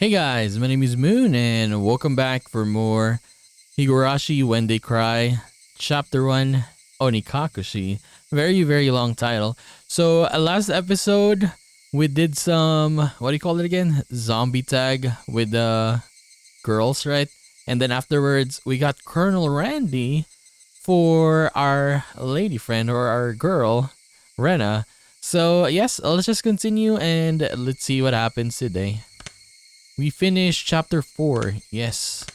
Hey guys, my name is Moon and welcome back for more Higurashi When They Cry, Chapter 1, Onikakushi. Very long title. So last episode we did some, what do you call it again? Zombie tag with the girls, right? And then afterwards we got Colonel Randy for our lady friend or our girl, Rena. So yes, let's just continue and let's see what happens today. We finished chapter 4, yes.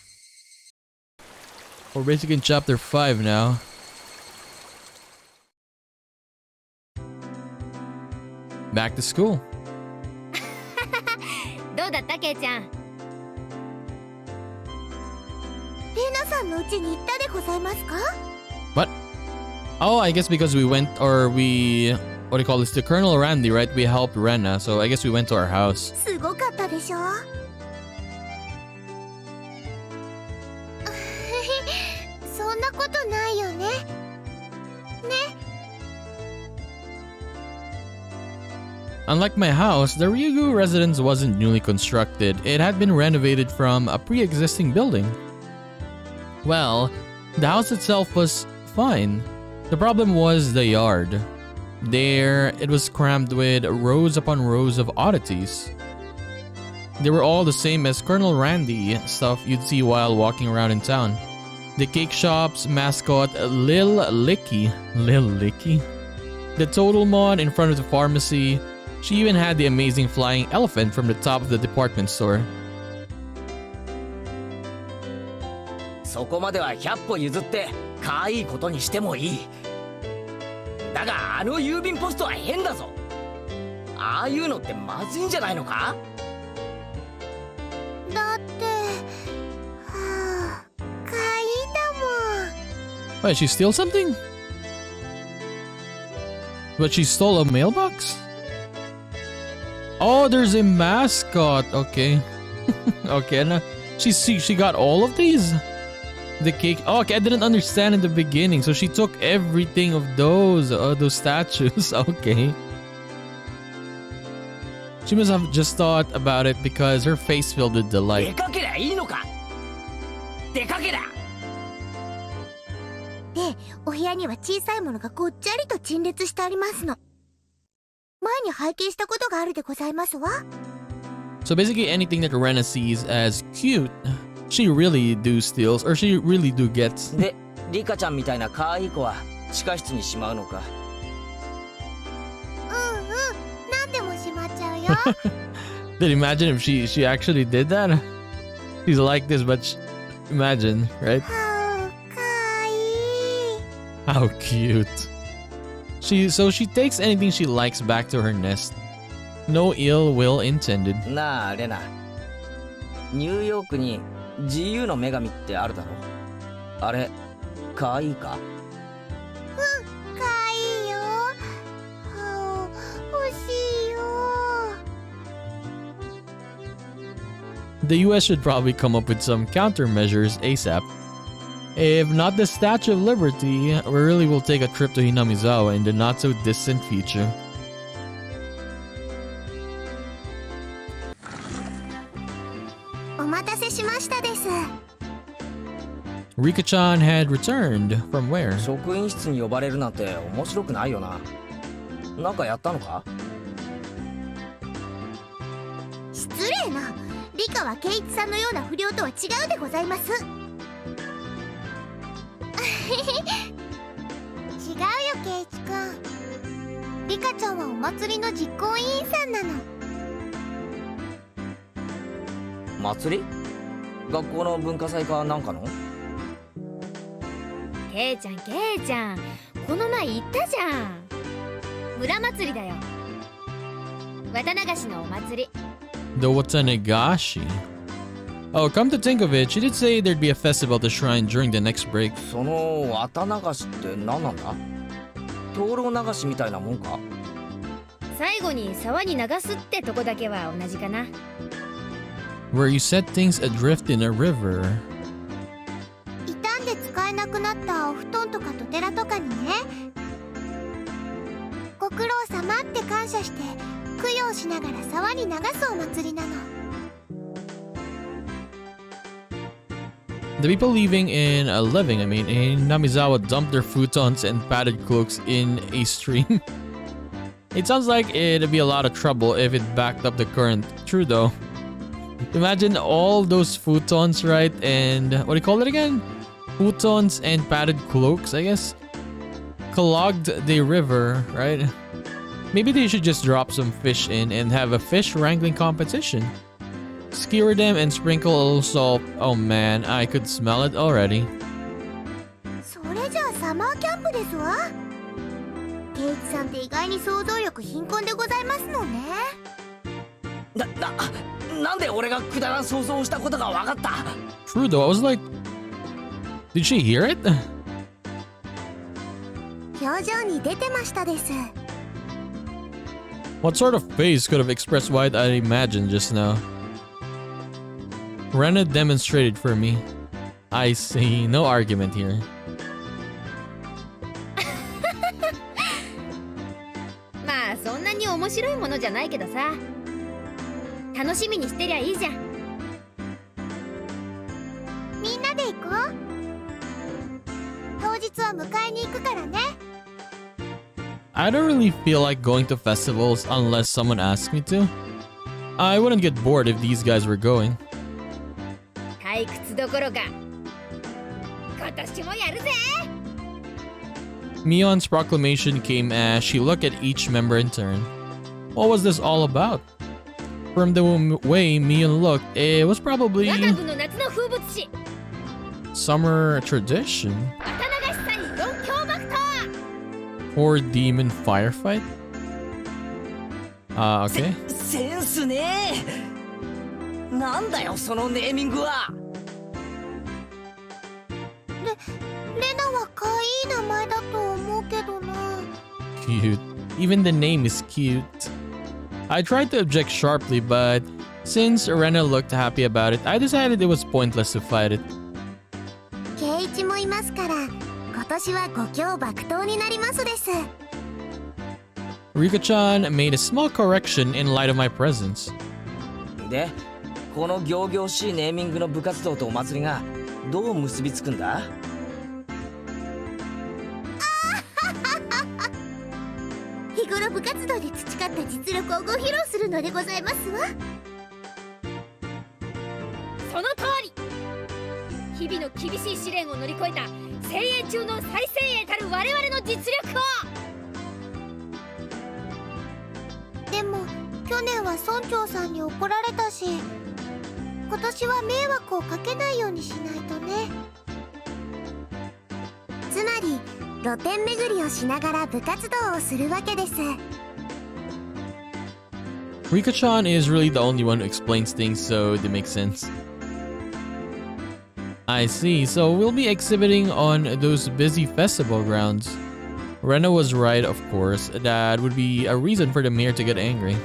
We're basically in chapter 5 now. Back to school. どうだったケイちゃん。レナさんの家に行ったでございますか? What? Oh, I guess because we went, or we, what do you call this? To Colonel Randy, right? We helped Rena, so I guess we went to our house. すごかったでしょ? そんなことないよね。ね。Unlike my house, the Ryugu residence wasn't newly constructed. It had been renovated from a pre-existing building. Well, the house itself was fine. The problem was the yard. There, it was crammed with rows upon rows of oddities. They were all the same as Colonel Randy stuff you'd see while walking around in town. The cake shop's mascot, Lil Licky. The Total Mon in front of the pharmacy. She even had the amazing flying elephant from the top of the department store. そこまでは100歩譲って可愛いことにしてもいい。だがあの郵便ポストは変だぞ。ああいうのってまずいんじゃないのか？だって、はあ、可愛いだもん。 Wait, she steal something? But she stole a mailbox? Oh, there's a mascot. Okay. Okay, now she got all of these? The cake. Oh, okay, I didn't understand in the beginning. So she took everything of those statues. Okay. She must have just thought about it because her face filled with 出 delight. かけりゃいいのか？出かけりゃ。で、お部屋には小さいものがごっちゃりと陳列してありますの。前に拝見したことがあるでございますわ。 So basically anything that Rena sees as cute, she really do steals, or she really do gets. で、リカちゃんみたいな可愛い子は地下室にしまうのか？何でもしまっちゃうよ。 Then imagine if she actually did that. She's like this, but imagine, right? はあ、可愛い。 How cute. So she takes anything she likes back to her nest. No ill will intended. なあレナ、ニューヨークに自由の女神ってあるだろ？あれ可愛いか？可愛いよ。はあ、欲しいよ。 The US should probably come up with some countermeasures ASAP. If not the Statue of Liberty, we really will take a trip to Hinamizawa in the not so distant future. Rika-chan had returned from where? 職員室に呼ばれるなんて面白くないよな。なんかやったのか？失礼な。リカはケイチさんのような不良とは違うでございます。違うよケイチくん。リカちゃんはお祭りの実行委員さんなの。祭り？学校の文化祭かなんかの？ケイちゃん、この前言ったじゃん。村祭りだよ。綿流しのお祭り。The Watanagashi. Oh, come to think of it, she did say there'd be a festival at the shrine during the next break. その綿流しって何なんだ？灯籠流しみたいなもんか？最後に沢に流すってとこだけは同じかな。Where you set things adrift in a river. 傷んで使えなくなったお布団とかとてらとかにね。ご苦労様って感謝して供養しながら沢に流すお祭りなの。The people living in Namizawa dumped their futons and padded cloaks in a stream. It sounds like it'd be a lot of trouble if it backed up the current. True though. Imagine all those futons, right? And what do you call it again? Futons and padded cloaks, I guess. Clogged the river, right? Maybe they should just drop some fish in and have a fish wrangling competition. Skewer them and sprinkle a little salt. Oh man, I could smell it already. それじゃあサマーキャンプですわ。ケイチさんって意外に想像力貧困でございますのね。なんで俺がくだらん想像をしたことが分かった？ True though, I was like, did she hear it? 表情に出てましたです。 What sort of face could have expressed what I imagined just now? Rena demonstrated for me. I see, no argument here. まあそんなに面白いものじゃないけどさ。楽しみにしてりゃいいじゃん。みんなで行こう。当日は迎えに行くからね。 I don't really feel like going to festivals unless someone asks me to. I wouldn't get bored if these guys were going. 退屈どころか今年もやるぜ。 Mion's proclamation came as she looked at each member in turn. What was this all about? From the way Mion looked, it was probably 我が部の夏の風物詩。 summer tradition 綿流しさに四強爆闘。 or demon firefight. Okay. センスねえ。なんだよそのネーミングは。レナは可愛い名前だと思うけどな。 Cute. Even the name is cute. I tried to object sharply, but since Rena looked happy about it, I decided it was pointless to fight it. ケイチもいますから、今年は五強爆闘になりますです。 Rika-chan made a small correction in light of my presence. で、この仰々しいネーミングの部活動とお祭りがどう結びつくんだ？日頃部活動で培った実力をご披露するのでございますわ。その通り。日々の厳しい試練を乗り越えた精鋭中の最精鋭たる我々の実力を。でも去年は村長さんに怒られたし、今年は迷惑をかけないようにしないとね。つまり露店巡りをしながら部活動をするわけです。 Rika-chan is really the only one who explains things, so it makes sense. I see, so we'll be exhibiting on those busy festival grounds. Rena was right, of course. That would be a reason for the mayor to get angry.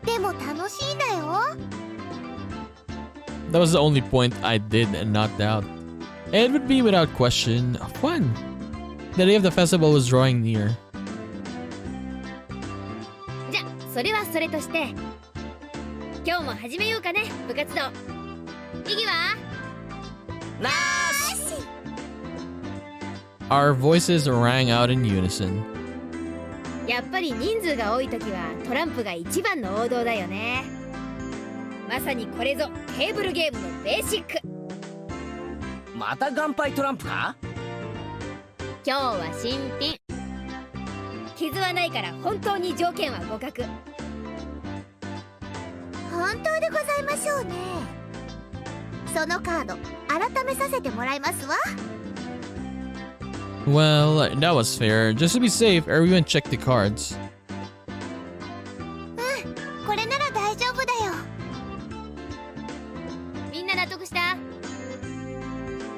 でも楽しいんだよ。 That was the only point I did not doubt. It would be without question fun. The day of the festival was drawing near. じゃそれはそれとして今日も始めようかね部活動。意義はなーし。 Our voices rang out in unison. やっぱり人数が多い時はトランプが一番の王道だよね。まさにこれぞテーブルゲームのベーシック。また岩杯トランプか？今日は新品。傷はないから本当に条件は互角。本当でございましょうね。そのカード改めさせてもらいますわ。 Well, that was fair. Just to be safe, everyone checked the cards. これなら大丈夫だよ。みんな納得した？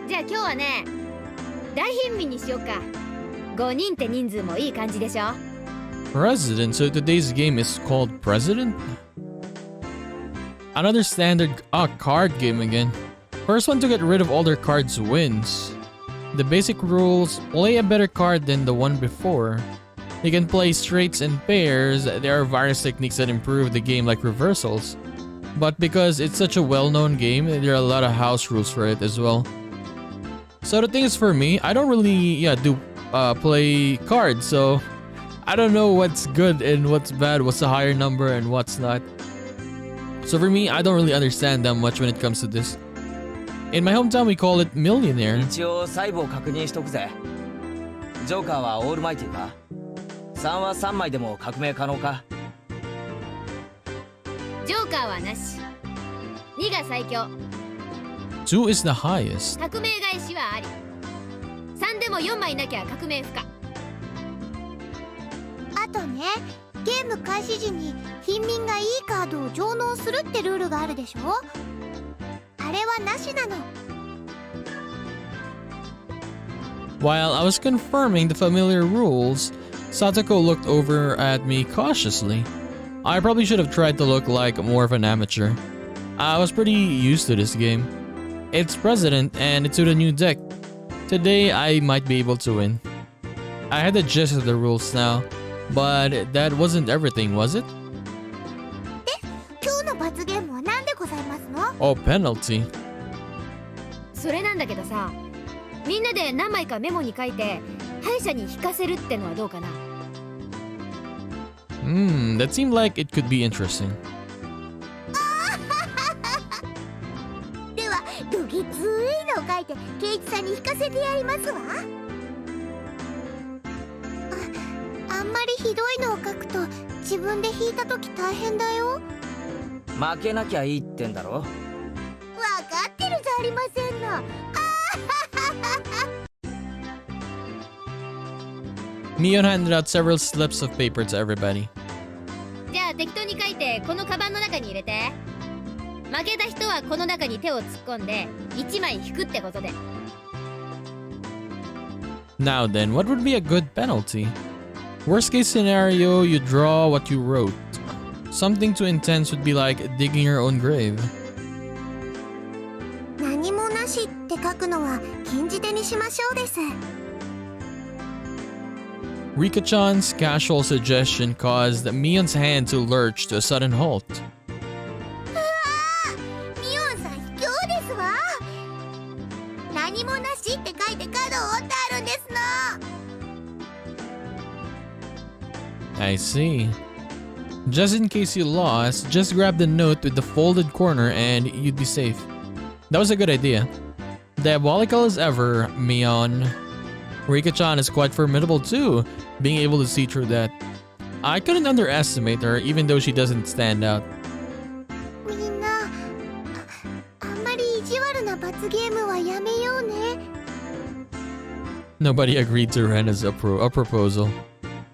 じゃあ今日はね大貧民にしようか。5人って人数もいい感じでしょ。 President, so today's game is called President? Another standard card game again. First one to get rid of all their cards wins. The basic rules: play a better card than the one before. You can play straights and pairs. There are various techniques that improve the game like reversals. But because it's such a well-known game, there are a lot of house rules for it as well. So the thing is, for me, I don't really play cards, so I don't know what's good and what's bad, what's a higher number and what's not. So for me, I don't really understand that much when it comes to this. In my hometown, we call it millionaire. 一応細部を確認しとくぜ。ジョーカーはオールマイティか？ 3は3枚でも革命可能か？ジョーカーはなし。2が最強。 2 is the highest. 革命返しはあり。3でも4枚なきゃ革命不可。あとね、ゲーム開始時に貧民がいいカードを上納するってルールがあるでしょ。あれはなしなの。 While I was confirming the familiar rules, Satoko looked over at me cautiously. I probably should have tried to look like more of an amateur. I was pretty used to this game. It's President and it's with a new deck. Today I might be able to win. I had the gist of the rules now, but that wasn't everything, was it? 今日の罰ゲームは何でございますの？ Oh, penalty. それなんだけどさ、みんなで何枚かメモに書いて敗者に引かせるってのはどうかな。That seemed like it could be interesting. ではどぎついのを書いてケイチさんに引かせてやりますわ。あんまりひどいのを書くと自分で引いた時大変だよ。負けなきゃいいってんだろ。わかってるじゃありませんの。Mion handed out several slips of paper to everybody. じゃあ適当に書いてこのカバンの中に入れて。負けた人はこの中に手を突っ込んで1枚引くってことで。 Now then, what would be a good penalty? Worst case scenario, you draw what you wrote. Something too intense would be like digging your own grave. 何もなしって書くのは禁じ手にしましょうです。 Rika-chan's casual suggestion caused Mion's hand to lurch to a sudden halt. ミオンさん卑怯ですわ。何もなしって書いてカードを折ってあるんですの。 I see. Just in case you lost, just grab the note with the folded corner and you'd be safe. That was a good idea. Diabolical as ever, Mion. Rika-chan is quite formidable too, being able to see through that. I couldn't underestimate her even though she doesn't stand out. みんな、あんまり意地悪な罰ゲームはやめようね。 Nobody agreed to Rena's proposal.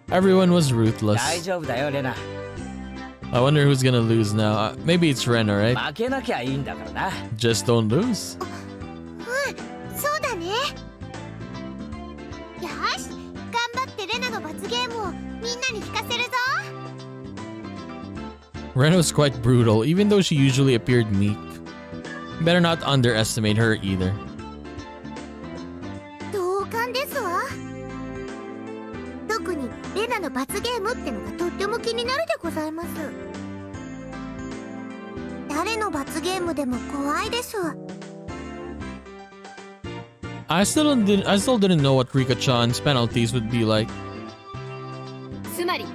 Everyone was ruthless. 大丈夫だよレナ。 I wonder who's gonna lose now. Maybe it's Rena, right? 負けなきゃいいんだからな。 Just don't lose. そうだね。よし、頑張ってレナの罰ゲームをみんなに引かせるぞ。 Rena was quite brutal, even though she usually appeared meek. Better not underestimate her either. 同感ですわ。特にレナの罰ゲームってのがとっても気になるでございます。誰の罰ゲームでも怖いです。 I still didn't know what Rika-chan's penalties would be like. つまり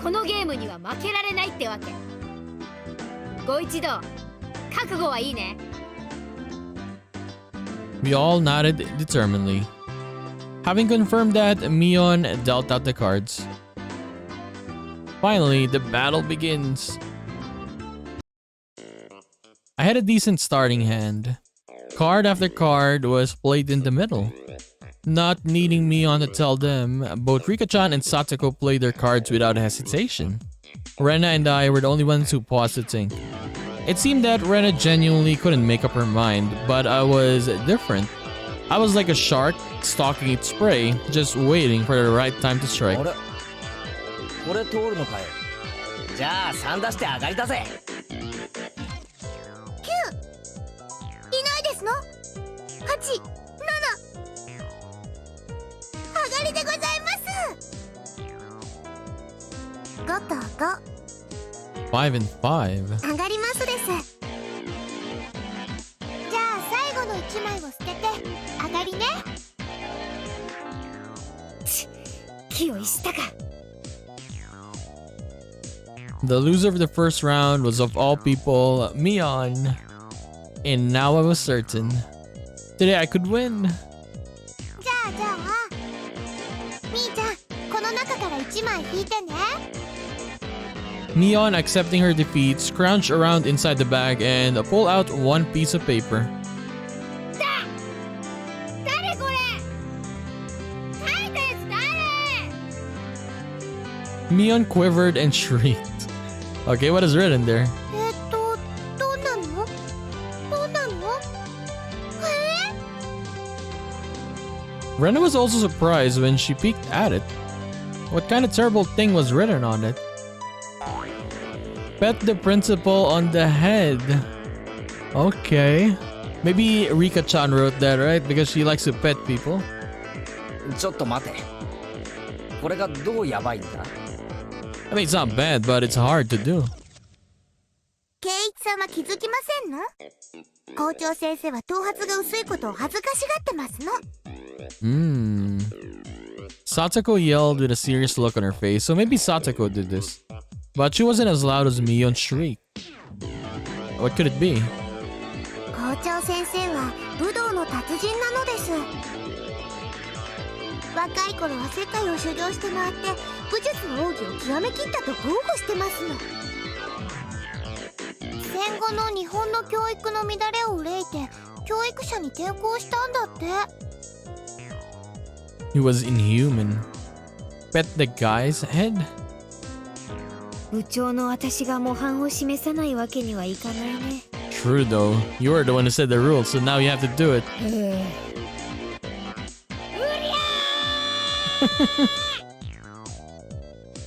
このゲームには負けられないってわけ。ご一同覚悟はいいね。 We all nodded determinedly. Having confirmed that, Mion dealt out the cards. Finally, the battle begins. I had a decent starting hand. Card after card was played in the middle. Not needing Mion to tell them, both Rika-chan and Satoko played their cards without hesitation. Rena and I were the only ones who paused to think. It seemed that Rena genuinely couldn't make up her mind, but I was different. I was like a shark stalking its prey, just waiting for the right time to strike. あれこれ通るのかよ。じゃあ3出して上がりだぜ。いないですの。8、7。上がりでございます。5と5。 5 and 5. 上がりまスです。じゃあ最後の1枚を捨てて上がりね。気を逸したか。 The loser of the first round was, of all people, Mion. And now I was certain. Today I could win. じゃあみーちゃん、この中から1枚引いてね。 Mion, accepting her defeat, scrounged around inside the bag and pulled out one piece of paper. 誰これ。書いたやつ誰。 Mion quivered and shrieked. Okay, what is written there? どんなの？Rena was also surprised when she peeked at it. What kind of terrible thing was written on it? Pet the principal on the head. Okay. Maybe Rika-chan wrote that, right? Because she likes to pet people. ちょっと待て。これがどうやばいんだ？ I mean, it's not bad, but it's hard to do. 圭一さんは気づきませんの？校長先生は頭髪が薄いことを恥ずかしがってますの。Satoko yelled with a serious look on her face, so maybe Satoko did this. But she wasn't as loud as Mion's shriek. What could it be? 校長先生は武道の達人なのです。若い頃は世界を修行して回って武術の奥義を極めきったと豪語してますの。戦後の日本の教育の乱れを憂いて教育者に転校したんだって。 He was inhuman. Pet the guy's head? 部長の私が模範を示さないわけにはいかないね。 True though, you were the one who said the rules, so now you have to do it.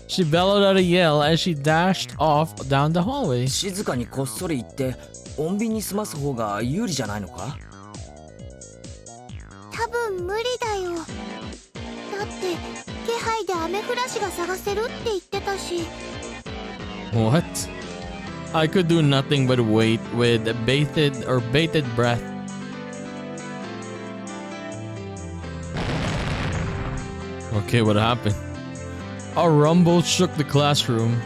She bellowed out a yell as she dashed off down the hallway. 静かにこっそり行って穏便に済ます方が有利じゃないのか？多分無理だよ。だって気配でアメフラシが探せるって言ってたし。 What? I could do nothing but wait with bated breath. Okay, what happened? A rumble shook the classroom.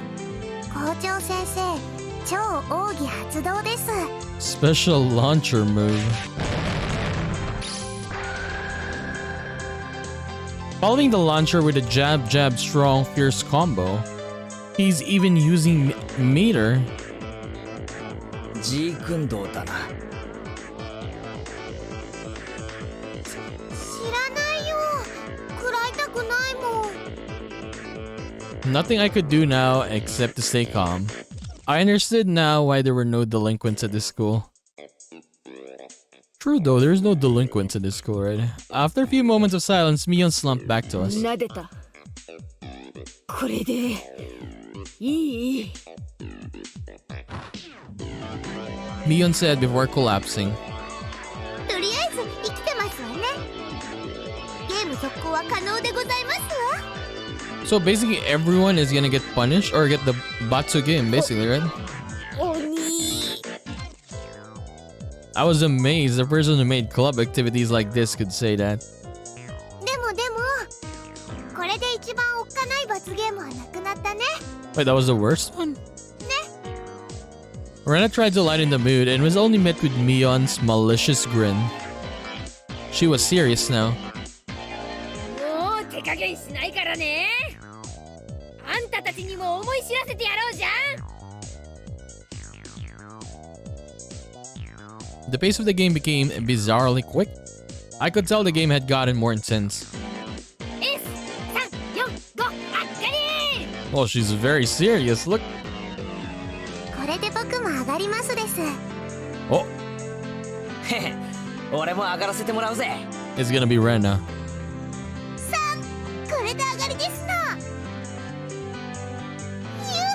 校長先生、超奥義発動です。 Special launcher move. Following the launcher with a jab, jab, strong, fierce combo. He's even using meter. ジークンドーだな。知らないよ。食らいたくないもん。 Nothing I could do now except to stay calm. I understood now why there were no delinquents at this school. True though, there's no delinquents at this school, right? After a few moments of silence, Mion slumped back to us. 撫でた。これでいい。 Mion said before collapsing. とりあえず生きてますわね。ゲーム続行は可能でございますわ。 So basically everyone is gonna get punished or get the Batsu game, basically, right? 鬼。 I was amazed the person who made club activities like this could say that. でもこれで一番おっかない罰ゲームはなくなったね。 Wait, that was the worst one? Rena tried to lighten the mood and was only met with Mion's malicious grin. She was serious now. もう手加減しないからね。あんたたちにも思い知らせてやろうじゃん。 The pace of the game became bizarrely quick. I could tell the game had gotten more intense. Well, she's very serious. Look. これで僕も上がりますです。 Oh, へへ、俺も上がらせてもらうぜ。 it's gonna be Rena. これで上がりですの。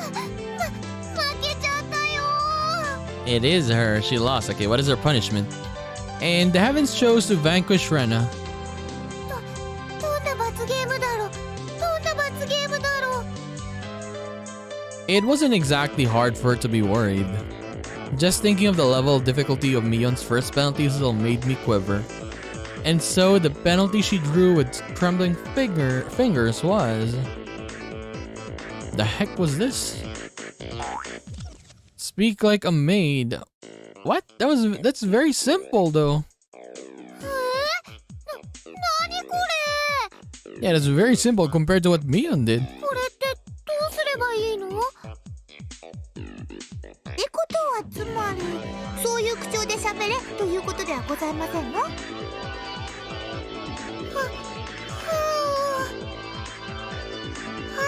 負けちゃったよ。 It is her. She lost. Okay, what is her punishment? And the heavens chose to vanquish Rena. どんな罰ゲームだろう。どんな罰ゲームだろう。 It wasn't exactly hard for her to be worried. Just thinking of the level of difficulty of Mion's first penalty still made me quiver. And so the penalty she drew with trembling fingers was... The heck was this? Speak like a maid. What? That's very simple though. 何これ Yeah, that's very simple compared to what Mion did. これってどうすればいいのってことはつまりそういう口調で喋れということではございませんのはは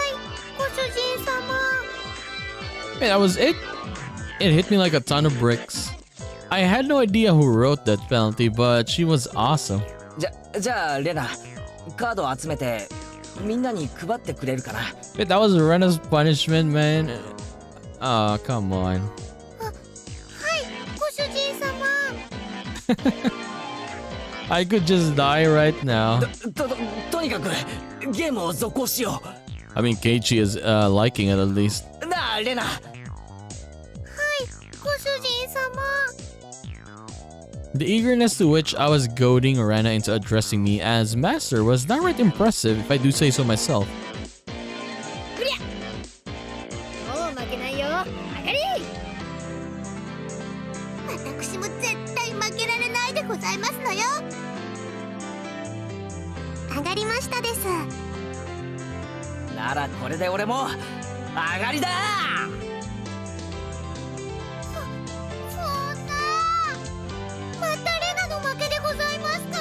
いご主人様 Hey, that was it? It hit me like a ton of bricks. I had no idea who wrote that penalty, but she was awesome. じゃあレナカードを集めてみんなに配ってくれるかな。 Wait, that was Rena's punishment, man. Oh, come on. はいご主人様 I could just die right now. とにかくゲームを続行しよ I mean, Keiichi is liking it at least. う。なあレナ。はいご主人様 The eagerness to which I was goading Rena into addressing me as master was downright impressive, if I do say so myself. クリアもう負けないよ上がり私も絶対負けられないでございますのよ上がりましたですならこれで俺も上がりだ。そんなまたレナの負けでございますか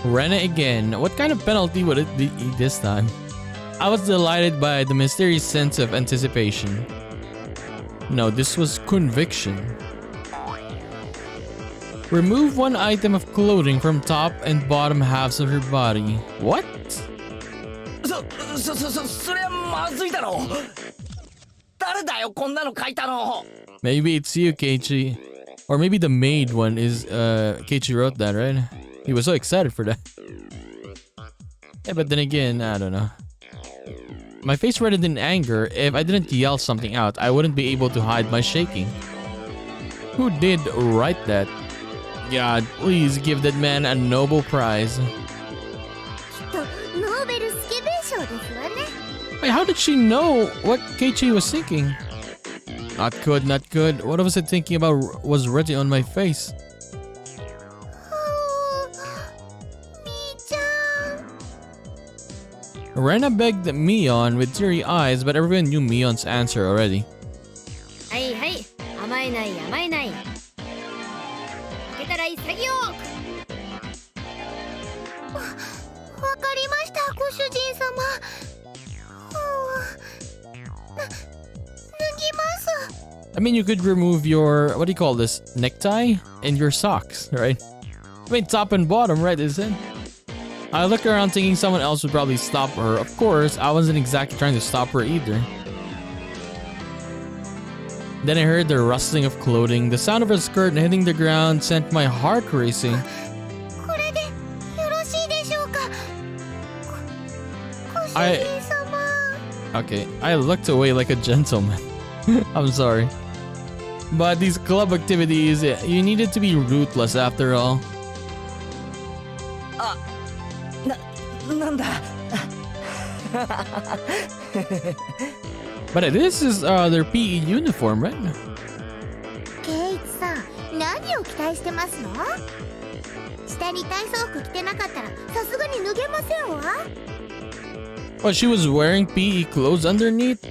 Rena again. What kind of penalty would it be this time? I was delighted by the mysterious sense of anticipation. No, this was conviction. Remove one item of clothing from top and bottom halves of your body. What? それはまずいだろう。誰だよこんなの書いたの。 Maybe it's you, Keiichi. Or maybe the maid one is, Keiichi wrote that, right? He was so excited for that. Yeah, but then again, I don't know. My face reddened in anger. If I didn't yell something out, I wouldn't be able to hide my shaking. Who did write that? God, please give that man a Nobel Prize. きっとノーベルスケベ賞ですわね Wait, how did she know what Keiichi was thinking? Not good, not good. What was it thinking about was written on my face? みーちゃん Rena begged Mion with teary eyes, but everyone knew Mion's answer already. はいはい甘えない甘えない負けたら潔くわかりましたご主人様脱ぎます I mean, you could remove your, what do you call this, necktie and your socks, right? I mean, top and bottom, right, isn't it? I looked around thinking someone else would probably stop her. Of course, I wasn't exactly trying to stop her either. Then I heard the rustling of clothing. The sound of her skirt hitting the ground sent my heart racing. これでよろしいでしょうかご主人様 Okay, I looked away like a gentleman. I'm sorry. But these club activities, you needed to be ruthless after all. なんだ。 But this is their PE uniform, right? ケイチさん何を期待してますの下に体操服着てなかったらさすがに脱げませんわ What, she was wearing PE clothes underneath?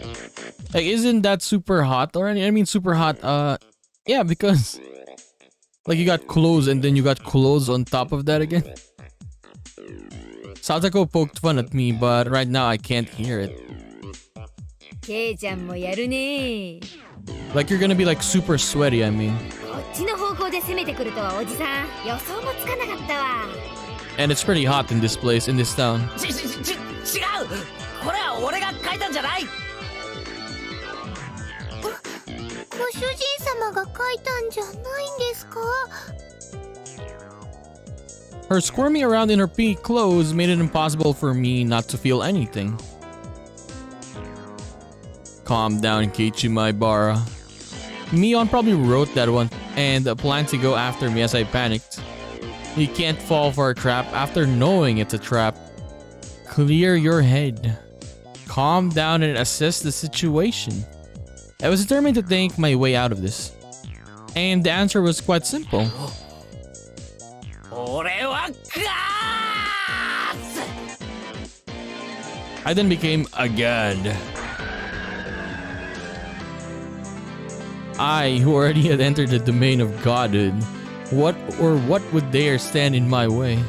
Like, isn't that super hot already? I mean, super hot, yeah, because... Like, you got clothes and then you got clothes on top of that again. Satako poked fun at me, but right now I can't hear it. ケイちゃんもやるね Like, you're gonna be like super sweaty, I mean. こっちの方向で攻めてくるとはおじさん予想もつかなかったわ And it's pretty hot in this place, in this town. 違う。これは俺が書いたんじゃない。ご主人様が書いたんじゃないんですか Her squirming around in her PE clothes made it impossible for me not to feel anything. Calm down, Keiichi Maibara. Mion probably wrote that one and planned to go after me as I panicked. You can't fall for a trap after knowing it's a trap. Clear your head. Calm down and assess the situation. I was determined to think my way out of this. And the answer was quite simple. I then became a god. I, who already had entered the domain of godhood, what would dare stand in my way?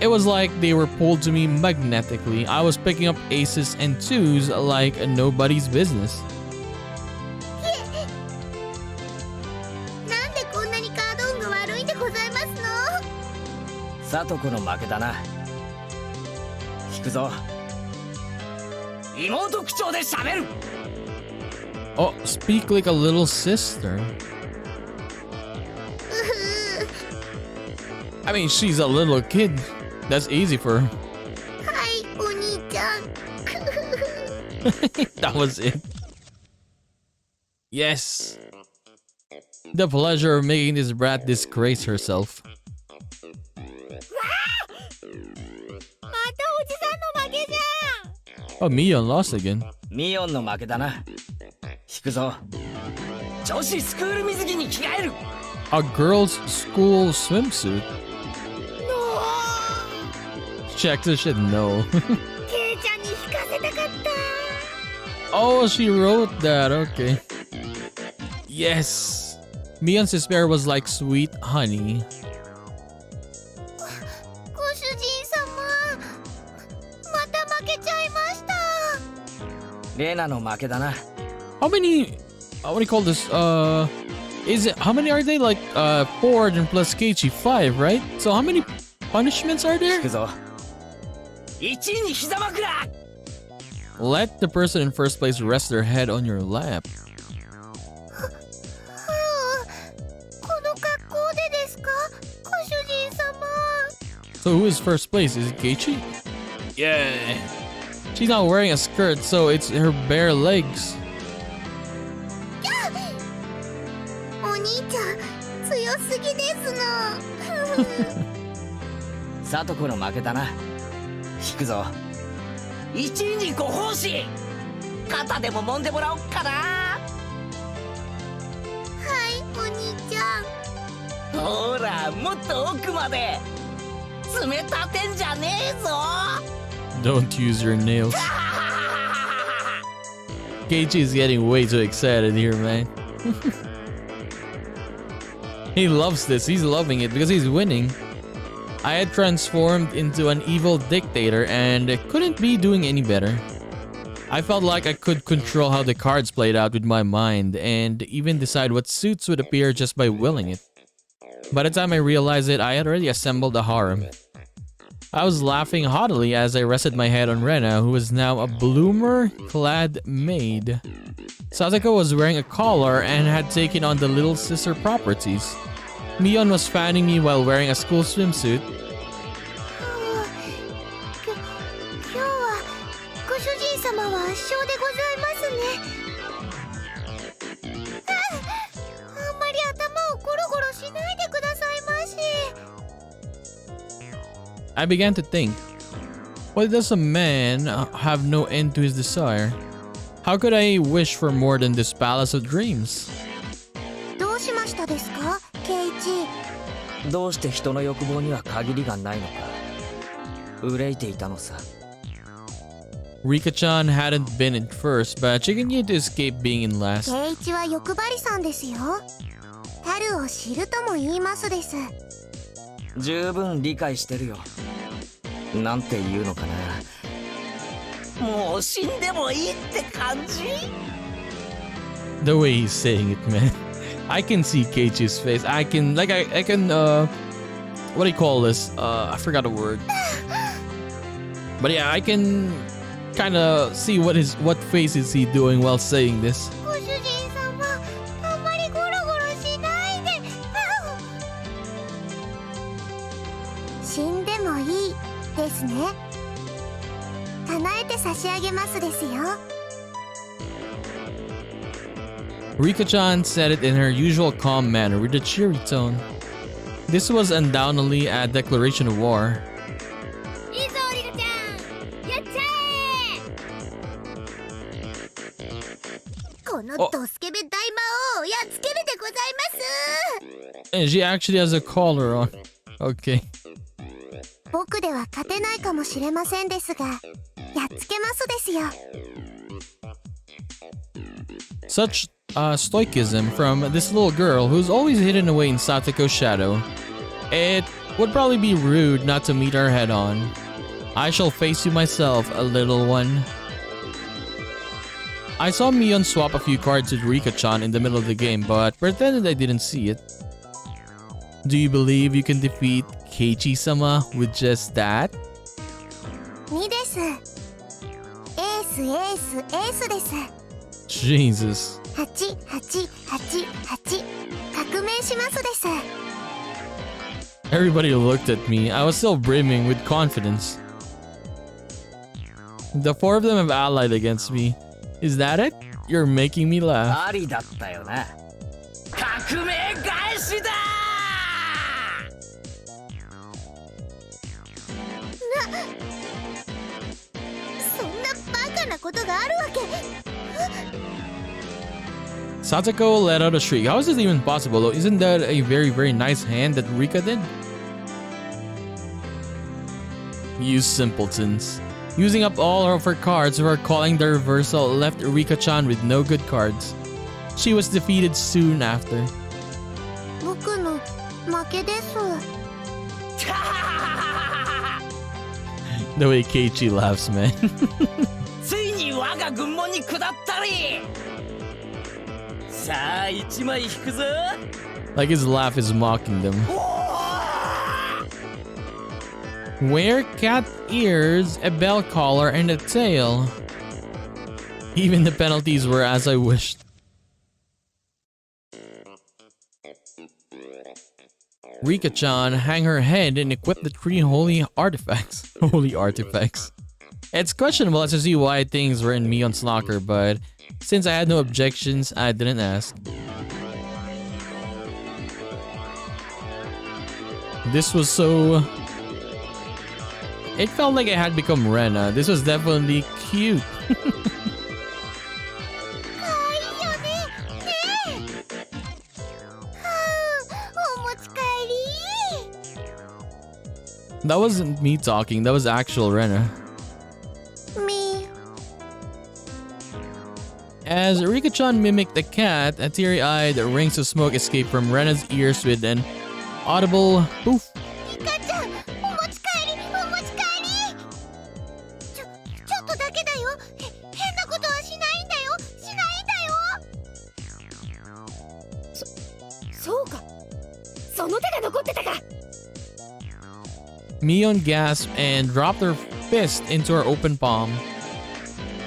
It was like they were pulled to me magnetically. I was picking up aces and twos like nobody's business. なんでこんなにカード運が悪いんでございますの？サトコの負けだな。引くぞ。妹口調で喋る。Oh, speak like a little sister. I mean, she's a little kid. That's easy for her. はい、お兄ちゃん。That was it. Yes. The pleasure of making this brat disgrace herself. またおじさんの負けじゃん。 Oh, Mion lost again. ミオンの負けだな。引くぞ。女子スクール水着に着替える。 A girl's school swimsuit. Check this shit, no. ケイちゃんに引かせたかった。 Oh, she wrote that, okay. Yes. Mion's despair was like sweet honey. ご主人様、また負けちゃいました。レナの負けだな。 How many, what do you call this, is it, how many are they? Like, 4 and plus Keiichi, 5, right? So how many punishments are 引 there? くぞ。1位に膝枕。 Let the person in first place rest their head on your lap. この格好でですか、ご主人様。 So who is first place? Is it Keiichi? Yeah. She's not wearing a skirt, so it's her bare legs. お兄ちゃん、強すぎですの。サトコの負けだな。引くぞ。1位にご奉仕。肩でも揉んでもらおっかな。はい、お兄ちゃん。ほら、もっと奥まで。爪立てんじゃねえぞ。 Don't use your nails. Keiichi is getting way too excited here, man. He loves this. He's loving it because he's winning. I had transformed into an evil dictator and couldn't be doing any better. I felt like I could control how the cards played out with my mind and even decide what suits would appear just by willing it. By the time I realized it, I had already assembled a harem. I was laughing haughtily as I rested my head on Rena, who was now a bloomer-clad maid. Sasako was wearing a collar and had taken on the little sister properties. Mion was fanning me while wearing a school swimsuit. 今日はご主人様は圧勝でございますね。あんまり頭をゴロゴロしないでくださいまし。 I began to think, why does a man have no end to his desire? How could I wish for more than this palace of dreams? どうしましたですか、ケイチ。どうして人の欲望には限りがないのか。憂いていたのさ。 Rika-chan hadn't been in first, but she continued to escape being in last. ケイチは欲張りさんですよ。樽を知るとも言いますです。十分理解してるよ。なんて言うのかな。もう死んでもいいって感じ。 The way he's saying it, man. I can see Keiichi's face. I can, what do you call this? I forgot a word. But yeah, I can kind of see what face is he doing while saying this. ご主人様、あんまりゴロゴロしないで。死んでもいいですね。叶えて差し上げますですよ。Rika-chan said it in her usual calm manner with a cheery tone. This was undoubtedly a declaration of war. いいぞリカちゃん、やっちゃえ。このドスケベ大魔王やっつけるでございます。 And she actually has a collar on. Okay. 僕では勝てないかもしれませんですが、やっつけますですよ。 Such stoicism from this little girl who's always hidden away in Satoko's shadow. It would probably be rude not to meet her head on. I shall face you myself, a little one. I saw Mion swap a few cards with Rika-chan in the middle of the game, but pretended I didn't see it. Do you believe you can defeat Keiichi-sama with just that? 2です。エースエースエースです。 Jesus. 888革命しますです。 Everybody looked at me. I was still brimming with confidence. The four of them have allied against me. Is that it? You're making me laugh. ありだったよな。革命返しだそんなバカなことがあるわけ。 Satoko let out a shriek. How is this even possible though? Isn't that a very, very nice hand that Rika did? You simpletons. Using up all of her cards before calling the reversal left Rika-chan with no good cards. She was defeated soon after. 僕の負けです。 The way Keiichi laughs, man. ついに我が軍門に下ったりさあ一枚引くぞ Like his laugh is mocking them. Wear cat ears, a bell collar, and a tail. Even the penalties were as I wished. Rika-chan hang her head and equip the three holy artifacts. Holy artifacts. It's questionable as to see why things were in Mion's locker, but since I had no objections, I didn't ask. This was so... It felt like I had become Rena. This was definitely cute. That wasn't me talking, that was actual Rena. Me. As Rika-chan mimicked the cat, a teary-eyed rings of smoke escaped from Rena's ears with an audible poof. ちょっとだけだよ。変なことはしないんだよ。しないんだよ。そうか。その手が残ってたか。 Mion gasped and dropped her fist into her open palm.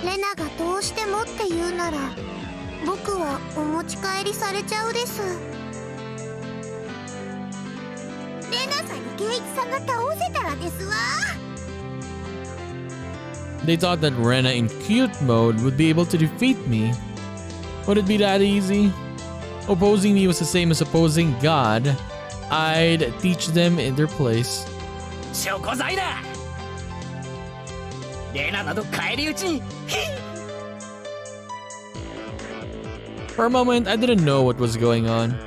レナがどうしてもって言うなら、僕はお持ち帰りされちゃうです。レナさんにケイイチさんが倒せたらですわ。 They thought that Rena in cute mode would be able to defeat me. Would it be that easy? Opposing me was the same as opposing God. I'd teach them in their place. 証拠罪だレナなど返り討ちに For a moment, I didn't know what was going on.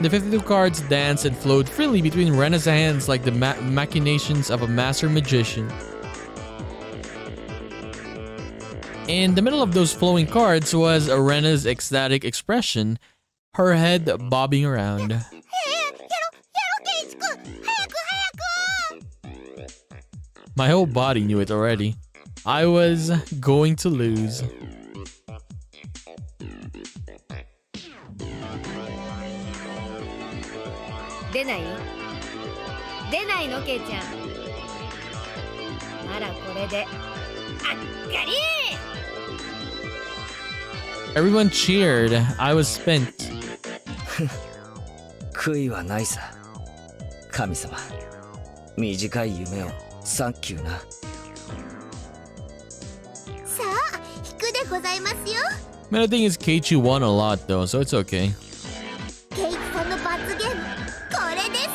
The 52 cards danced and flowed freely between Rena's hands like the machinations of a master magician. In the middle of those flowing cards was Rena's ecstatic expression, her head bobbing around. My whole body knew it already. I was going to lose.出ないのケイちゃん。あらこれであっかり Everyone cheered. I was spent. 悔いはないさ神様短い夢をサンキューなさあ引くでございますよ。mean, the thing is, Keiichi won a lot though, so it's okay. ケイチさんの罰ゲームこれです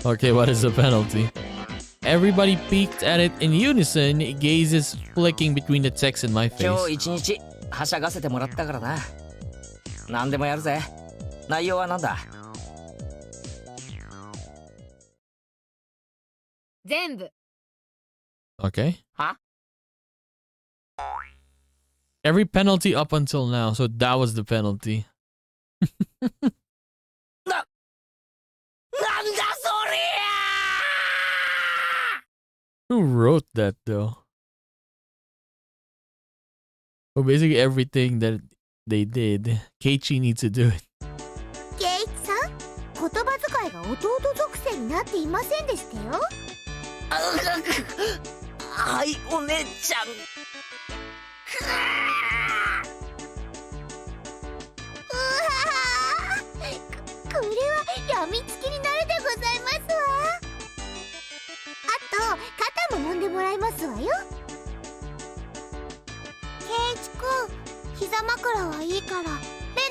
わ。 Okay, what is the penalty? Everybody peeked at it in unison, gazes flicking between the text and my 今 face. 日一日はしゃがせてもらったからな。何でもやるぜ。内容はなんだ？全部。 Okay. は？ Every penalty up until now, so that was the penalty. なんだそりゃ！ Who wrote that though? Well, basically everything that they did, Keiichi needs to do it. ケイチさん、言葉遣いが弟属性になっていませんでしたよ。はい、お姉ちゃん。うわー、これはやみつきになるでございますわ。あと肩も揉んでもらいますわよ。ケイチくん、膝枕はいいからレ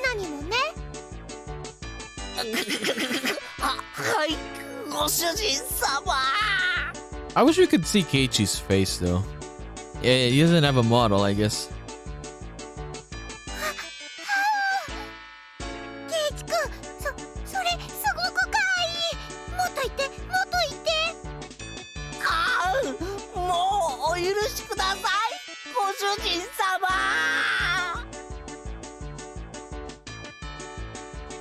ナにもね。はい、ご主人様。I wish we could see Keiichi's face though. Yeah, he doesn't have a model, I guess. ケイチくん、それすごくかわいい。もっと言ってもっと言って。ああ、もうお許しください、ご主人様。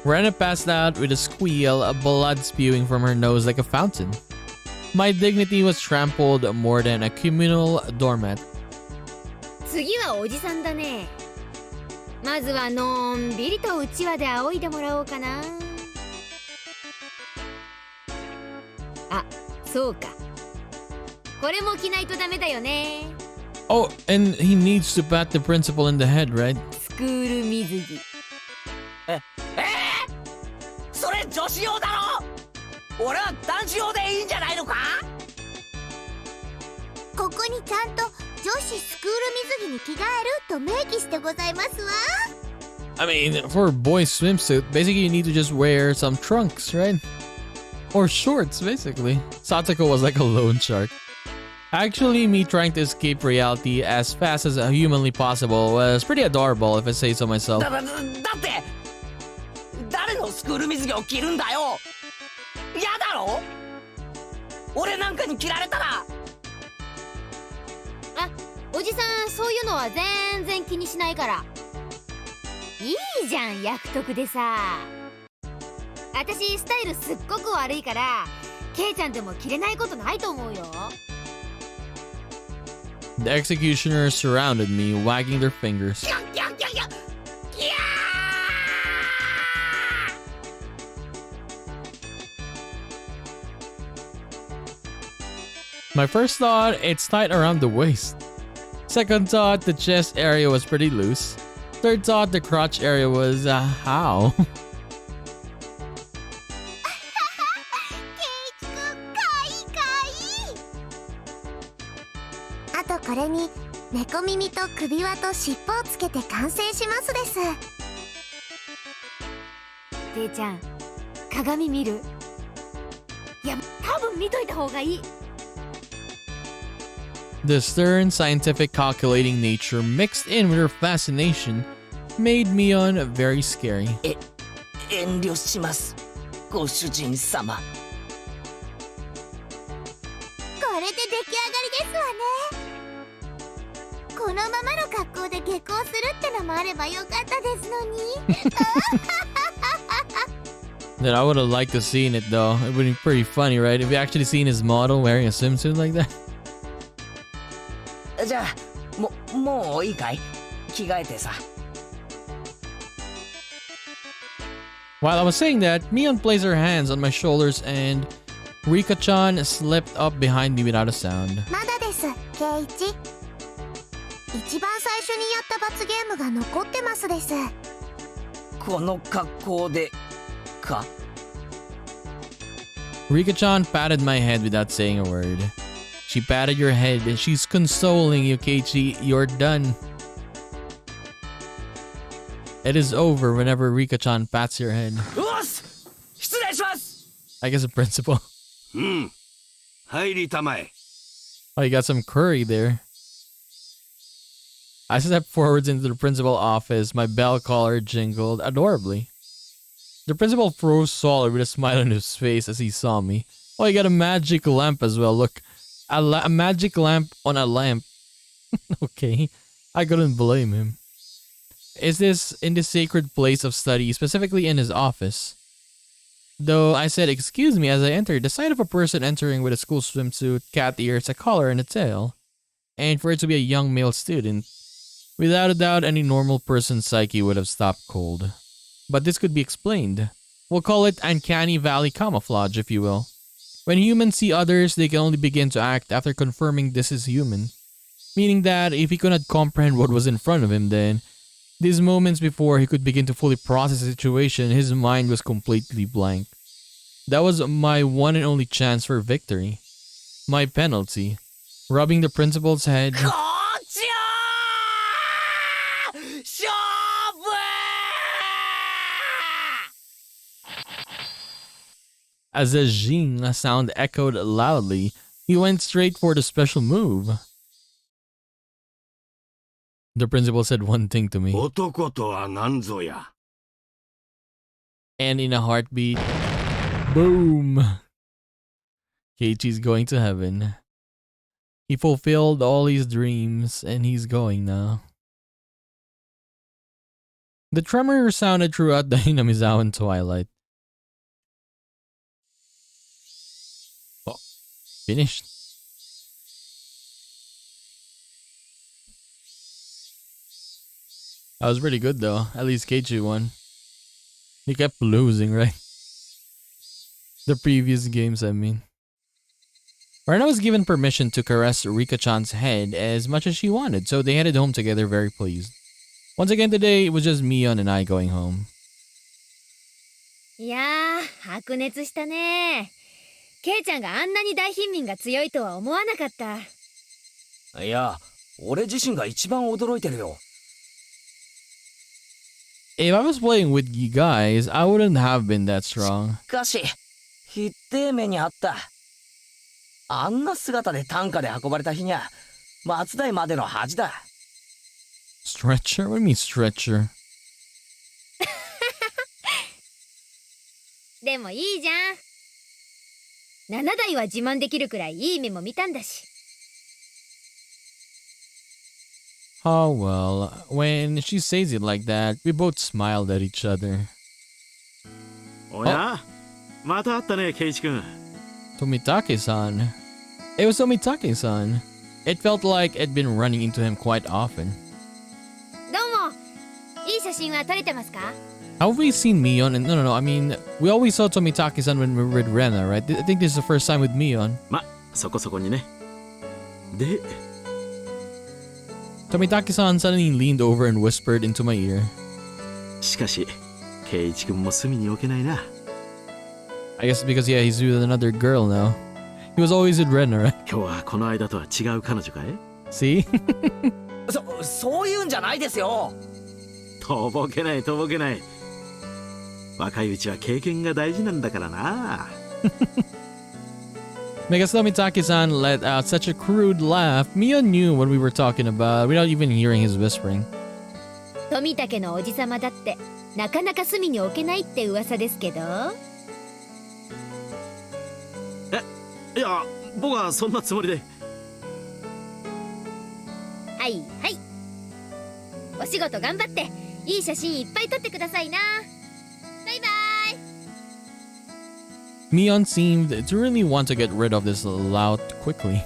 Rena passed out with a squeal, blood spewing from her nose like a fountain. My dignity was trampled more than a communal doormat. 次はおじさんだね。まずはのんびりとうちわで仰いでもらおうかな。あ、そうか。これも着ないとダメだよね。 Oh, and he needs to pat the principal in the head, right? スクール水着。それ女子用だろ。俺は男子用でいいんじゃないのか？ここにちゃんと女子スクール水着に着替えると明記してございますわ。 I mean, for a boy's swimsuit, basically you need to just wear some trunks, right? Or shorts, basically. Satoko was like a loan shark. Actually, me trying to escape reality as fast as humanly possible was pretty adorable, if I say so myself. だって誰のスクール水着を着るんだよ。嫌だろ？俺なんかに着られたら。あ、おじさんそういうのは全然気にしないから。いいじゃん、役得でさ。私スタイルすっごく悪いから、ケイちゃんでも着れないことないと思うよ。The executioners surrounded me, wagging their fingers. キャッキャッキャッキャッキャー。 My first thought, it's tight around the waist. Second thought, the chest area was pretty loose. Third thought, the crotch area was, how? ケイチくん、かわいいかわいい。あとこれに猫耳と首輪と尻尾をつけて完成しますです。ケイちゃん、鏡見る？いや、多分見といた方がいい。The stern, scientific, calculating nature mixed in with her fascination made Mion very scary. 遠慮します、ご主人様。これで出来上がりですわね。このままの格好で下校するってのもあればよかったですのに。 That I would have liked to seen it though. It would be pretty funny, right? If you actually seen his model wearing a swimsuit like that. じゃあもういいかい？着替えてさ。 While I was saying that, Mion placed her hands on my shoulders and Rika-chan slipped up behind me without a sound. まだです、ケイチ。一番最初にやった罰ゲームが残ってますです。この格好でか？ Rika-chan patted my head without saying a word. She patted your head and she's consoling you, Keiichi. You're done. It is over whenever Rika-chan pats your head. うっす失礼します I guess the principal. 入りたまえ。 Oh, you got some curry there. I stepped forwards into the principal office. My bell collar jingled adorably. The principal froze solid with a smile on his face as he saw me. Oh, you got a magic lamp as well. Look, a magic lamp on a lamp. Okay, I couldn't blame him. Is this in the sacred place of study, specifically in his office? Though I said excuse me as I entered, the sight of a person entering with a school swimsuit, cat ears, a collar, and a tail, and for it to be a young male student, without a doubt any normal person's psyche would have stopped cold. But this could be explained. We'll call it uncanny valley camouflage, if you will. When humans see others, they can only begin to act after confirming this is human. Meaning that if he could not comprehend what was in front of him then, these moments before he could begin to fully process the situation, his mind was completely blank. That was my one and only chance for victory. My penalty. Rubbing the principal's head. こっちよー勝負 As a zing sound echoed loudly, he went straight for the special move. The principal said one thing to me, 男とは何ぞや。 and in a heartbeat, boom! Keiichi's going to heaven. He fulfilled all his dreams, and he's going now. The tremor sounded throughout the Hinamizawan twilight. Oh, finished. That was pretty good though. At least Ch.1 won. He kept losing, right? The previous games, I mean. Rena was given permission to caress Rika-chan's head as much as she wanted, so they headed home together very pleased. Once again today, it was just Mion and I going home. いやー白熱したね。ケイちゃんがあんなに大貧民が強いとは思わなかった。いや俺自身が一番驚いてるよ If I was playing with you guys, I wouldn't have been that strong. しかしひってえ目にあったあんな姿で担架で運ばれた日にゃ松代までの恥だ Stretcher? What do you mean stretcher? でもいいじゃん。7台は自慢できるくらいいい目も見たんだし。Oh well, when she says it like that, we both smiled at each other. おや、また会ったね、ケイチ君。 Tomitake-san. It was Tomitake-san. It felt like I'd been running into him quite often. どうも。いい写真は撮れてますか？ Have we seen Mion? And no, I mean, we always saw Tomitake-san when we were with Rena, right? I think this is the first time with Mion. ま、そこそこにね。で、 Tomitake-san suddenly leaned over and whispered into my ear. しかし、ケイチ君も隅に置けないな。 I guess because, yeah, he's with another girl now. He was always with Rena, right? 今日はこの間とは違う彼女かい？ See? そういうんじゃないですよとぼけないとぼけない。若いうちは経験が大事なんだからな。Because Tomitake-san let out such a crude laugh, Mion knew what we were talking about without even hearing his whispering. 富武のおじさまだってなかなか隅に置けないって噂ですけど。いや、僕はそんなつもりで。はいはい。お仕事頑張っていい写真いっぱい撮ってくださいな。バイバイ。Mion seemed to really want to get rid of this lout quickly.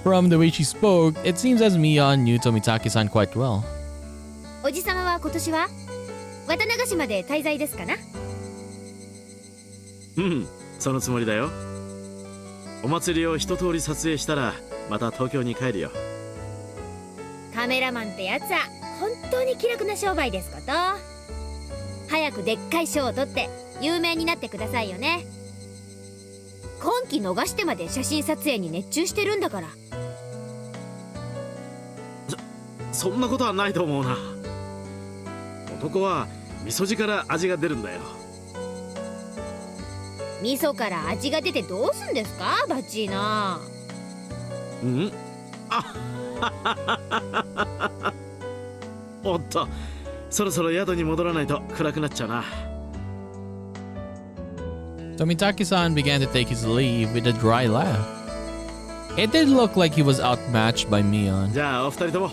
From the way she spoke, it seems as Mion knew Tomitake-san quite well. おじさまは今年は綿流しまで滞在ですかな？うん、そのつもりだよ。お祭りを一通り撮影したらまた東京に帰るよ。カメラマンってやつは本当に気楽な商売ですこと。早くでっかい賞を取って有名になってくださいよね。今期逃してまで写真撮影に熱中してるんだから。そんなことはないと思うな。お男は味噌汁から味が出るんだよ。味噌から味が出てどうすんですかバッチーナ。うんあおっと、そろそろ宿に戻らないと暗くなっちゃうな。Tomitaki-san began to take his leave with a dry laugh. It did look like he was outmatched by Mion. じゃあお二人とも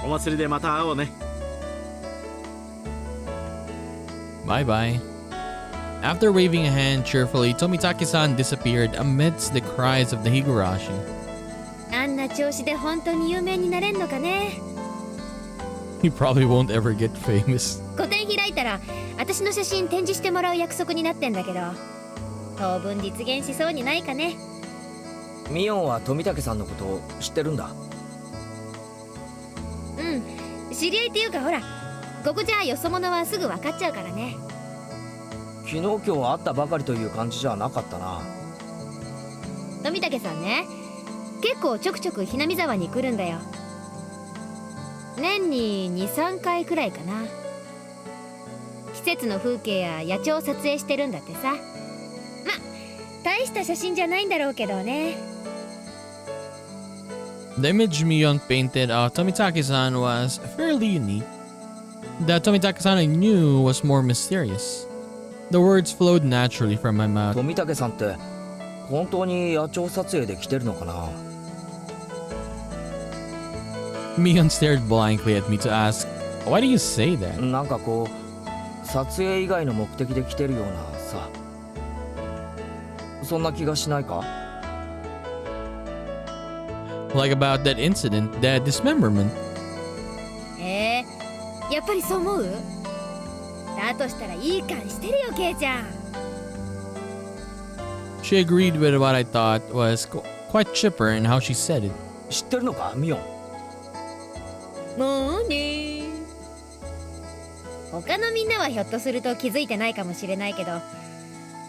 お祭りでまた会おうね。Bye bye. After waving a hand cheerfully, Tomitaki-san disappeared amidst the cries of the Higurashi. あんな調子で本当に有名になれんのかね。He probably won't ever get famous. 個展開いたら私の写真展示してもらう約束になってんだけど、当分実現しそうにないかね。ミオンは富武さんのことを知ってるんだ。うん、知り合いっていうかほら、ここじゃよそ者はすぐ分かっちゃうからね。昨日今日会ったばかりという感じじゃなかったな。富武さんね、結構ちょくちょくひなみ沢に来るんだよ。年に 2,3 回くらいかな。季節の風景や野鳥を撮影してるんだってさ。ま、大した写真じゃないんだろうけどね。The image Mion painted of Tomitaki-san was fairly unique. The Tomitaki-san I knew was more mysterious. The words flowed naturally from my mouth. 富武さんって本当に野鳥撮影で来てるのかな。Mion stared blankly at me to ask, "Why do you say that?" なんかこう撮影以外の目的で来てるようなさ、そんな気がしないか。 Like about that incident, that dismemberment. やっぱりそう思う？だとしたらいい感してるよ、ケイちゃん。She agreed with what I thought was quite chipper in how she said it. 知ってるのかミオン。もうね。他のみんなはひょっとすると気づいてないかもしれないけど、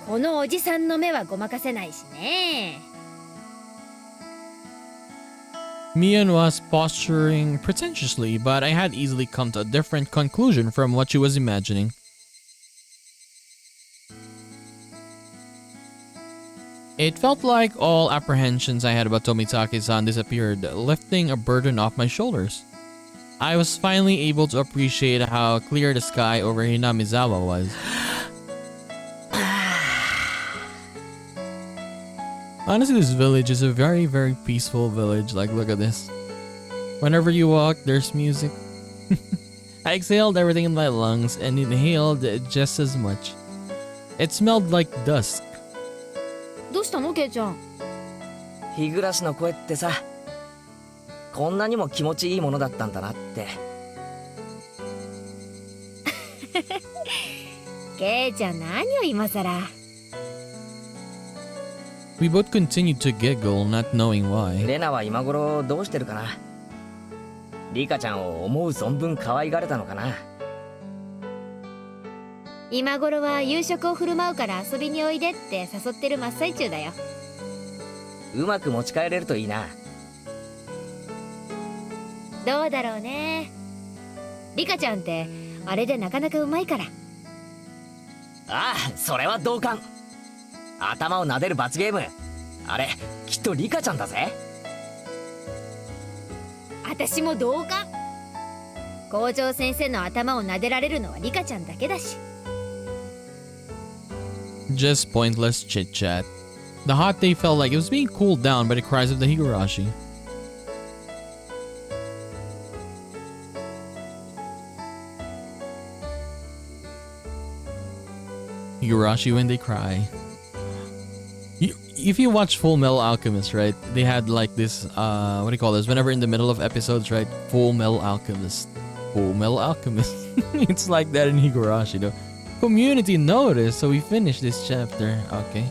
このおじさんの目はごまかせないしね。Mion was posturing pretentiously, but I had easily come to a different conclusion from what she was imagining. It felt like all apprehensions I had about Tomitaki-san disappeared, lifting a burden off my shoulders. I was finally able to appreciate how clear the sky over Hinamizawa was. Honestly, this village is a very, very peaceful village. Like, look at this. Whenever you walk, there's music. I exhaled everything in my lungs and inhaled just as much. It smelled like dusk. どうしたの、ケイちゃん。日暮らしの声ってさ、こんなにも気持ちいいものだったんだなって。ケイちゃん、何を今さら。We both continued to giggle, not knowing why. レナは今頃どうしてるかな。リカちゃんを思う存分可愛がれたのかな。今頃は夕食を振る舞うから遊びにおいでって誘ってる真っ最中だよ。うまく持ち帰れるといいな。どうだろうね。リカちゃんってあれでなかなかうまいから。ああ、それは同感。頭を撫でる罰ゲーム、あれきっとリカちゃんだぜ。私も同感。校長先生の頭を撫でられるのはリカちゃんだけだし。Just pointless chit-chat. The hot day felt like it was being cooled down by the cries of the Higurashi. Higurashi when they cry. If you watch Full Metal Alchemist, right? They had like this, what do you call this? Whenever in the middle of episodes, right? Full Metal Alchemist. Full Metal Alchemist. It's like that in Higurashi, though. Community noticed, so we finished this chapter. Okay.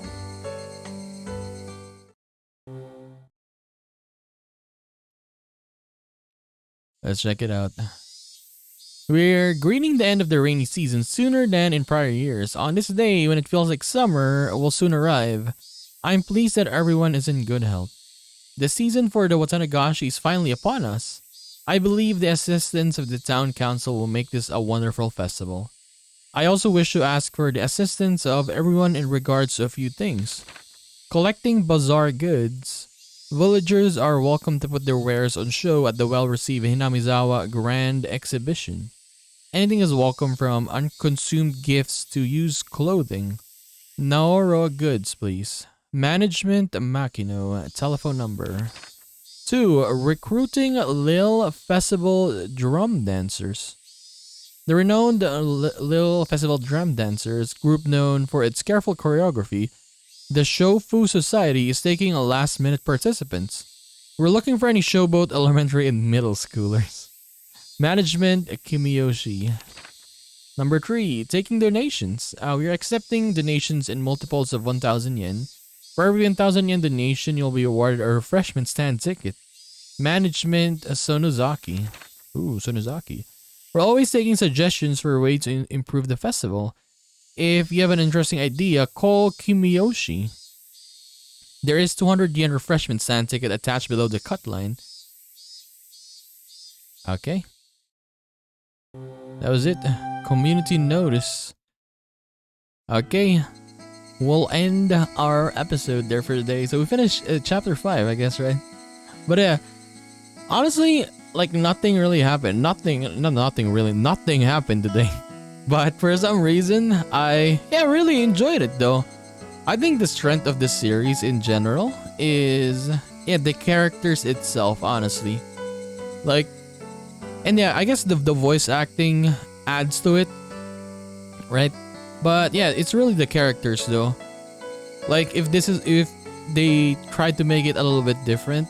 Let's check it out. We're greeting the end of the rainy season sooner than in prior years. On this day, when it feels like summer will soon arrive, I'm pleased that everyone is in good health. The season for the Onikakushi is finally upon us. I believe the assistance of the town council will make this a wonderful festival. I also wish to ask for the assistance of everyone in regards to a few things. Collecting bazaar goods. Villagers are welcome to put their wares on show at the well-received Hinamizawa Grand Exhibition. Anything is welcome from unconsumed gifts to used clothing. Naoro goods, please. Management Makino, telephone number. 2. Recruiting Lil Festival drum dancers. The renowned Lil Festival drum dancers, group known for its careful choreography, the Shofu Society is taking a last-minute participants. We're looking for any showboat elementary and middle schoolers. Management Kimiyoshi. Number 3. Taking donations. We are accepting donations in multiples of 1,000 yen. For every 1,000 yen donation, you'll be awarded a refreshment stand ticket. Management Sonozaki. Ooh, Sonozaki. We're always taking suggestions for a way to improve the festival. If you have an interesting idea, call Kimiyoshi. There is 200 yen refreshment stand ticket attached below the cut line. Okay. That was it. Community notice. Okay. We'll end our episode there for today. So we finished chapter 5, I guess, right? But yeah, honestly, like nothing really happened. Nothing happened today. But for some reason, I really enjoyed it though. I think the strength of this series in general is the characters itself, honestly. Like, and yeah, I guess the voice acting adds to it, right? But yeah, it's really the characters though. Like if they tried to make it a little bit different,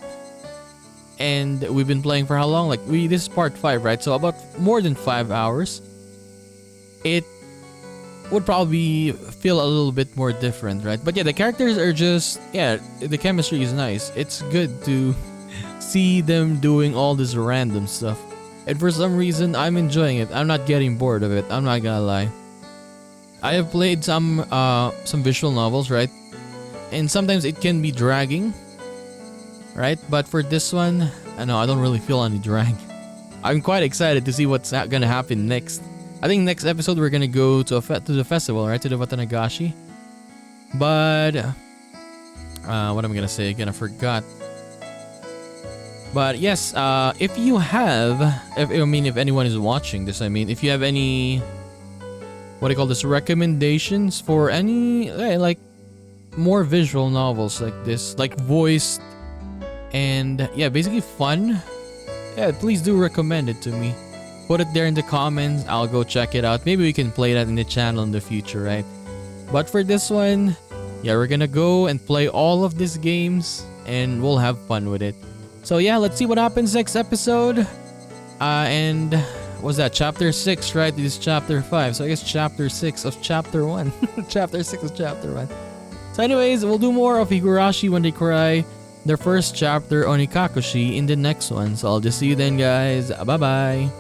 and we've been playing for how long? Like this is part 5, right? So about more than 5 hours. It would probably feel a little bit more different, right? But yeah, the characters are just, the chemistry is nice. It's good to see them doing all this random stuff. And for some reason, I'm enjoying it. I'm not getting bored of it. I'm not gonna lie. I have played some visual novels, right? And sometimes it can be dragging, right? But for this one, I don't really feel any drag. I'm quite excited to see what's gonna happen next. I think next episode we're gonna go to the festival, right? To the Watanagashi. But what am I gonna say again? I forgot. But yes, if anyone is watching this, if you have any, recommendations for any like more visual novels like this, like voiced and basically fun, please do recommend it to me. Put it there in the comments. I'll go check it out. Maybe we can play that in the channel in the future, right? But for this one, we're gonna go and play all of these games and we'll have fun with it. So let's see what happens next episode. And what's that? Chapter 6, right? This is chapter 5. So I guess chapter 6 of chapter 1. Chapter 6 of chapter 1. So anyways, we'll do more of Higurashi When They Cry, their first chapter, Onikakushi, in the next one. So I'll just see you then, guys. Bye-bye.